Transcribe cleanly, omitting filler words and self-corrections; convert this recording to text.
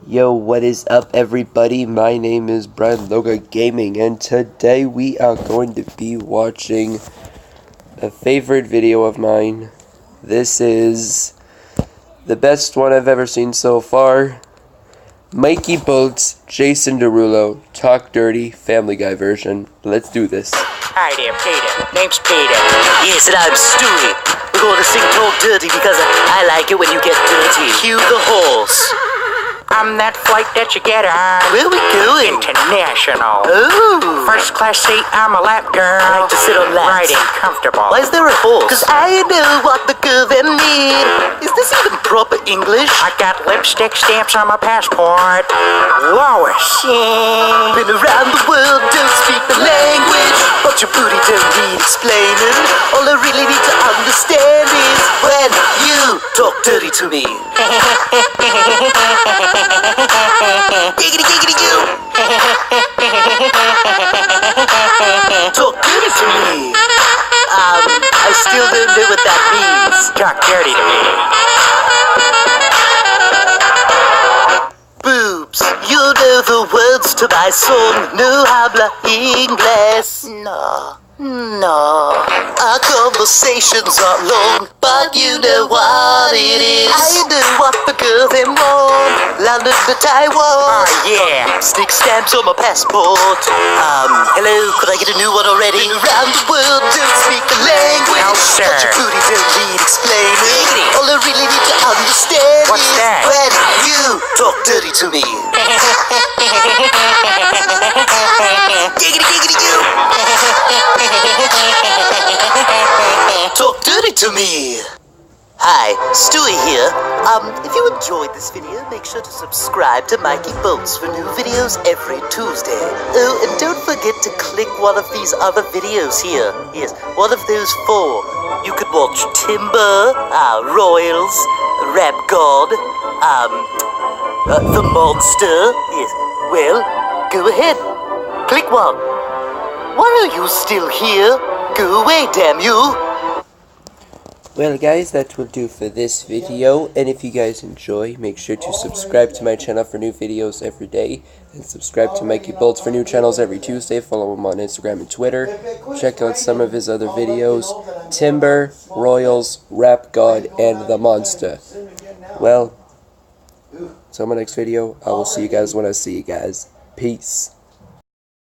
Yo, what is up everybody? My name is Brian Loga Gaming, and today we are going to be watching a favorite video of mine. This is the best one I've ever seen so far. Mikey Bolts, Jason Derulo, Talk Dirty, Family Guy version. Let's do this. Hi there, Peter. Name's Peter. Yes, and I'm Stewie. We're going to sing Talk Dirty because I like it when you get dirty. Cue the horse. I'm that flight that you get on. Where we going? International. Oh. First class seat, I'm a lap girl. I like to sit on laps. Riding comfortable. Why is there a horse? Because I know what the girl them need. Is this even proper English? I got lipstick stamps on my passport. Lois. Been around the world, don't speak the language, but your booty don't need explaining. All I really need to understand is when you talk dirty to me. Giggity giggity goo. Talk dirty to me. I still don't know what that means. Talk dirty to me. Boobs, you know the words to my song. No habla inglés. No. Our conversations are long, but you know what it is. I know what the girl them want. London to Taiwan. Oh, yeah. Stick stamps on my passport. Hello, could I get a new one already? Been around the world, don't speak the language. No, sir. But your booty don't need explaining. All I really need to understand What's is that? when you talk dirty to me. Giggity giggity goo. Talk dirty to me. Hi, Stewie here. If you enjoyed this video, make sure to subscribe to Mikey Bolts for new videos every Tuesday. Oh, and don't forget to click one of these other videos here. Yes, one of those four. You could watch Timber, Royals, Rap God, The Monster. Yes, well, go ahead. Click one. Why are you still here? Go away, damn you! Well guys, that will do for this video, and if you guys enjoy, make sure to subscribe to my channel for new videos every day, and subscribe to Mikey Bolts for new channels every Tuesday. Follow him on Instagram and Twitter. Check out some of his other videos: Timber, Royals, Rap God, and The Monster. Well, until my next video, I will see you guys when I see you guys. Peace.